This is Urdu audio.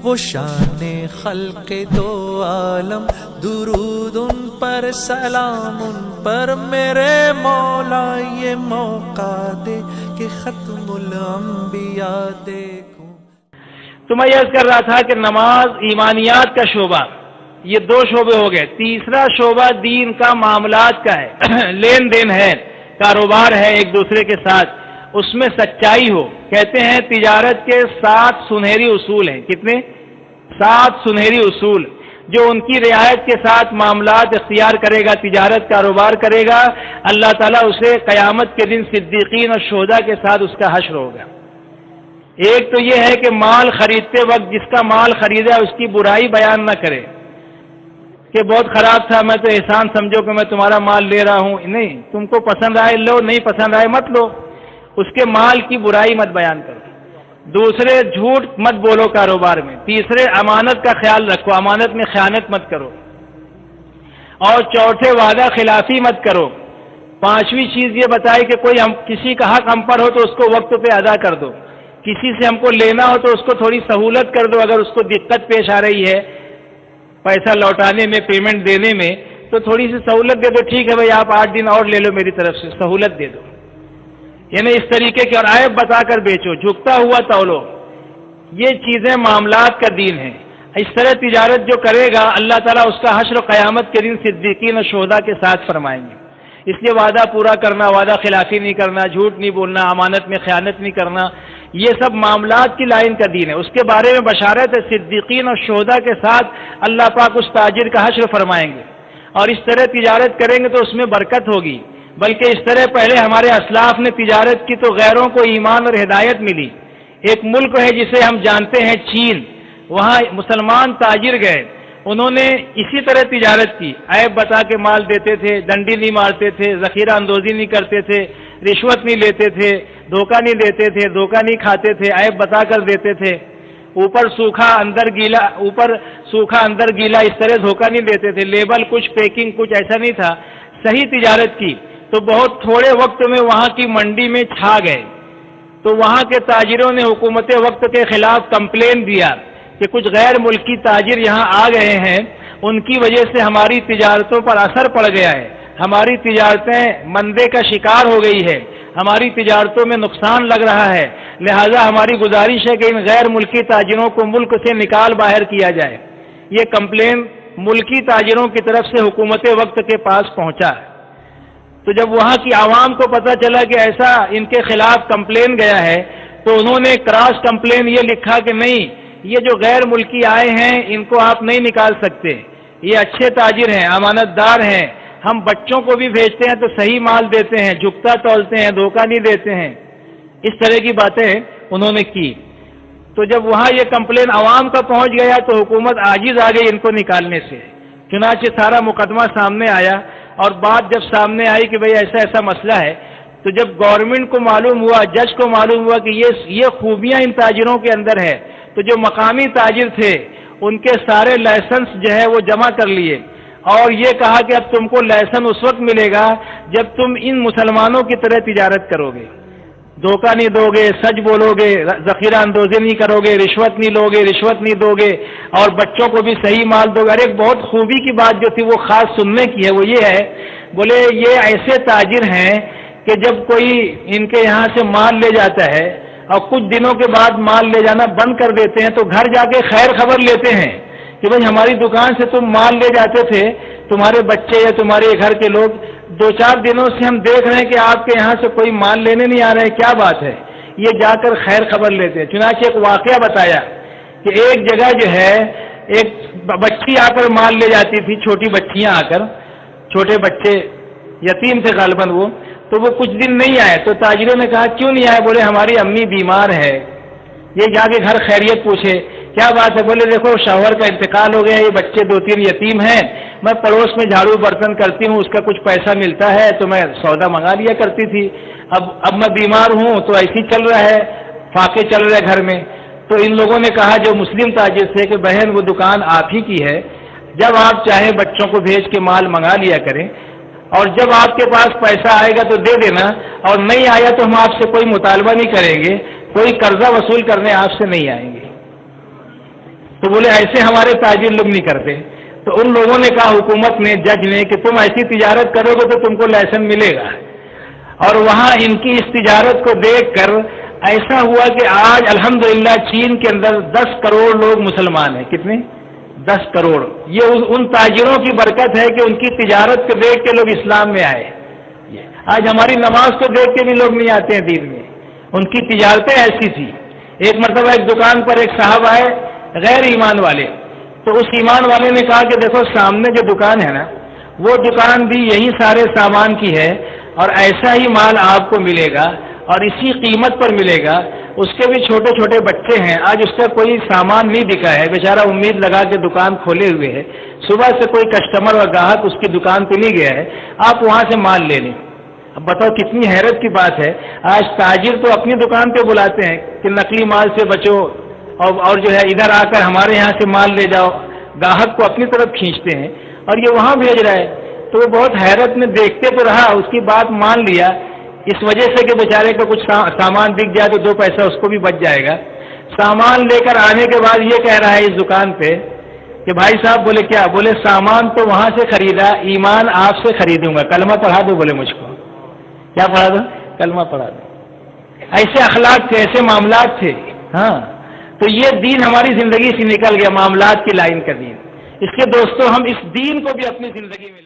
وہ شان خلق دو عالم، درود ان پر سلام ان پر میرے مولا، یہ موقع دے کہ ختم الانبیاء دیکھوں۔ تو میں عرض کر رہا تھا کہ نماز ایمانیات کا شعبہ، یہ دو شعبے ہو گئے۔ تیسرا شعبہ دین کا معاملات کا ہے، لین دین ہے، کاروبار ہے ایک دوسرے کے ساتھ، اس میں سچائی ہو۔ کہتے ہیں تجارت کے 7 سنہری اصول ہیں۔ کتنے؟ 7 سنہری اصول، جو ان کی رعایت کے ساتھ معاملات اختیار کرے گا، تجارت کاروبار کرے گا، اللہ تعالیٰ اسے قیامت کے دن صدیقین اور شہداء کے ساتھ اس کا حشر ہوگا۔ ایک تو یہ ہے کہ مال خریدتے وقت جس کا مال خریدا اس کی برائی بیان نہ کرے کہ بہت خراب تھا، میں تو احسان سمجھو کہ میں تمہارا مال لے رہا ہوں۔ نہیں، تم کو پسند آئے لو، نہیں پسند آئے مت لو، اس کے مال کی برائی مت بیان کرو۔ دوسرے، جھوٹ مت بولو کاروبار میں۔ تیسرے، امانت کا خیال رکھو، امانت میں خیانت مت کرو۔ اور چوتھے، وعدہ خلافی مت کرو۔ پانچویں چیز یہ بتائی کہ کوئی کسی کا حق ہم پر ہو تو اس کو وقت پہ ادا کر دو، کسی سے ہم کو لینا ہو تو اس کو تھوڑی سہولت کر دو، اگر اس کو دقت پیش آ رہی ہے پیسہ لوٹانے میں، پیمنٹ دینے میں، تو تھوڑی سی سہولت دے دو، ٹھیک ہے بھائی آپ 8 دن اور لے لو میری طرف سے، سہولت دے دو۔ یعنی اس طریقے کے، اور عیب بتا کر بیچو، جھکتا ہوا تولو، یہ چیزیں معاملات کا دین ہے۔ اس طرح تجارت جو کرے گا اللہ تعالیٰ اس کا حشر و قیامت کے دن صدیقین اور شہداء کے ساتھ فرمائیں گے۔ اس لیے وعدہ پورا کرنا، وعدہ خلافی نہیں کرنا، جھوٹ نہیں بولنا، امانت میں خیانت نہیں کرنا، یہ سب معاملات کی لائن کا دین ہے۔ اس کے بارے میں بشارت ہے، صدیقین اور شہداء کے ساتھ اللہ پاک اس تاجر کا حشر فرمائیں گے، اور اس طرح تجارت کریں گے تو اس میں برکت ہوگی۔ بلکہ اس طرح پہلے ہمارے اسلاف نے تجارت کی تو غیروں کو ایمان اور ہدایت ملی۔ ایک ملک ہے جسے ہم جانتے ہیں چین، وہاں مسلمان تاجر گئے، انہوں نے اسی طرح تجارت کی، عیب بتا کے مال دیتے تھے، ڈنڈی نہیں مارتے تھے، ذخیرہ اندوزی نہیں کرتے تھے، رشوت نہیں لیتے تھے، دھوکہ نہیں دیتے تھے، دھوکہ نہیں کھاتے تھے، عیب بتا کر دیتے تھے، اوپر سوکھا اندر گیلا، اوپر سوکھا اندر گیلا، اس طرح دھوکہ نہیں دیتے تھے، لیبل کچھ، پیکنگ کچھ، ایسا نہیں تھا، صحیح تجارت کی۔ تو بہت تھوڑے وقت میں وہاں کی منڈی میں چھا گئے، تو وہاں کے تاجروں نے حکومت وقت کے خلاف کمپلین دیا کہ کچھ غیر ملکی تاجر یہاں آ گئے ہیں، ان کی وجہ سے ہماری تجارتوں پر اثر پڑ گیا ہے، ہماری تجارتیں مندے کا شکار ہو گئی ہے، ہماری تجارتوں میں نقصان لگ رہا ہے، لہذا ہماری گزارش ہے کہ ان غیر ملکی تاجروں کو ملک سے نکال باہر کیا جائے۔ یہ کمپلین ملکی تاجروں کی طرف سے حکومت وقت کے پاس پہنچا ہے۔ تو جب وہاں کی عوام کو پتہ چلا کہ ایسا ان کے خلاف کمپلین گیا ہے، تو انہوں نے کراس کمپلین یہ لکھا کہ نہیں، یہ جو غیر ملکی آئے ہیں ان کو آپ نہیں نکال سکتے، یہ اچھے تاجر ہیں، امانت دار ہیں، ہم بچوں کو بھی بھیجتے ہیں تو صحیح مال دیتے ہیں، جھکتا تولتے ہیں، دھوکہ نہیں دیتے ہیں، اس طرح کی باتیں انہوں نے کی۔ تو جب وہاں یہ کمپلین عوام کا پہنچ گیا تو حکومت عاجز آ گئی ان کو نکالنے سے، چنانچہ سارا مقدمہ سامنے آیا، اور بات جب سامنے آئی کہ بھئی ایسا ایسا مسئلہ ہے، تو جب گورنمنٹ کو معلوم ہوا، جج کو معلوم ہوا کہ یہ خوبیاں ان تاجروں کے اندر ہے، تو جو مقامی تاجر تھے ان کے سارے لائسنس جو ہے وہ جمع کر لیے، اور یہ کہا کہ اب تم کو لائسنس اس وقت ملے گا جب تم ان مسلمانوں کی طرح تجارت کرو گے، دھوکہ نہیں دو گے، سچ بولو گے، ذخیرہ اندوزی نہیں کرو گے، رشوت نہیں لو گے، رشوت نہیں دو گے، اور بچوں کو بھی صحیح مال دو گے۔ اور ایک بہت خوبی کی بات جو تھی وہ خاص سننے کی ہے، وہ یہ ہے، بولے یہ ایسے تاجر ہیں کہ جب کوئی ان کے یہاں سے مال لے جاتا ہے اور کچھ دنوں کے بعد مال لے جانا بند کر دیتے ہیں، تو گھر جا کے خیر خبر لیتے ہیں کہ بھئی ہماری دکان سے تم مال لے جاتے تھے، تمہارے بچے یا تمہارے گھر کے لوگ 2-4 دنوں سے ہم دیکھ رہے ہیں کہ آپ کے یہاں سے کوئی مال لینے نہیں آ رہے، کیا بات ہے؟ یہ جا کر خیر خبر لیتے ہیں۔ چنانچہ ایک واقعہ بتایا کہ ایک جگہ جو ہے ایک بچی آ کر مال لے جاتی تھی، چھوٹی بچیاں آ کر، چھوٹے بچے یتیم تھے غالباً وہ، تو وہ کچھ دن نہیں آئے، تو تاجروں نے کہا کیوں نہیں آئے؟ بولے ہماری امی بیمار ہے۔ یہ جا کے گھر خیریت پوچھے، کیا بات ہے؟ بولے دیکھو شوہر کا انتقال ہو گیا، یہ بچے 2-3 یتیم ہیں، میں پڑوس میں جھاڑو برتن کرتی ہوں، اس کا کچھ پیسہ ملتا ہے تو میں سودا منگا لیا کرتی تھی، اب میں بیمار ہوں تو ایسے ہی چل رہا ہے، فاقے چل رہے گھر میں۔ تو ان لوگوں نے کہا جو مسلم تاجر تھے کہ بہن وہ دکان آپ ہی کی ہے، جب آپ چاہیں بچوں کو بھیج کے مال منگا لیا کریں، اور جب آپ کے پاس پیسہ آئے گا تو دے دینا، اور نہیں آیا تو ہم آپ سے کوئی مطالبہ نہیں کریں گے، کوئی قرضہ وصول کرنے آپ سے نہیں آئیں گے۔ تو بولے ایسے ہمارے تاجر لوگ نہیں کرتے. تو ان لوگوں نے کہا, حکومت نے, جج نے, کہ تم ایسی تجارت کرو گے تو تم کو لائسنس ملے گا. اور وہاں ان کی اس تجارت کو دیکھ کر ایسا ہوا کہ آج الحمدللہ چین کے اندر 10 کروڑ لوگ مسلمان ہیں. کتنے؟ 10 کروڑ. یہ ان تاجروں کی برکت ہے کہ ان کی تجارت کو دیکھ کے لوگ اسلام میں آئے. آج ہماری نماز کو دیکھ کے بھی لوگ نہیں آتے ہیں دین میں. ان کی تجارتیں ایسی تھی. ایک مرتبہ ایک دکان پر ایک صاحب آئے غیر ایمان والے. تو اس ایمان والے نے کہا کہ دیکھو سامنے جو دکان ہے نا, وہ دکان بھی یہی سارے سامان کی ہے اور ایسا ہی مال آپ کو ملے گا اور اسی قیمت پر ملے گا. اس کے بھی چھوٹے چھوٹے بچے ہیں. آج اس کا کوئی سامان نہیں دکھا ہے, بیچارہ امید لگا کے دکان کھولے ہوئے ہے. صبح سے کوئی کسٹمر اور گاہک اس کی دکان پہ نہیں گیا ہے. آپ وہاں سے مال لے لیں. اب بتاؤ کتنی حیرت کی بات ہے. آج تاجر تو اپنی دکان پہ بلاتے ہیں کہ نقلی مال سے بچو اور جو ہے ادھر آ کر ہمارے یہاں سے مال لے جاؤ. گاہک کو اپنی طرف کھینچتے ہیں اور یہ وہاں بھیج رہا ہے. تو وہ بہت حیرت میں دیکھتے تو رہا, اس کی بات مان لیا اس وجہ سے کہ بیچارے کا کچھ سامان بک جائے تو 2 پیسہ اس کو بھی بچ جائے گا. سامان لے کر آنے کے بعد یہ کہہ رہا ہے اس دکان پہ کہ بھائی صاحب, بولے کیا؟ بولے سامان تو وہاں سے خریدا, ایمان آپ سے خریدوں گا. کلمہ پڑھا دو. بولے مجھ کو کیا پڑھا دو؟ کلمہ پڑھا دو. ایسے اخلاق تھے, ایسے معاملات تھے. ہاں, تو یہ دین ہماری زندگی سے نکل گیا, معاملات کی لائن کا دین. اس کے دوستوں ہم اس دین کو بھی اپنی زندگی میں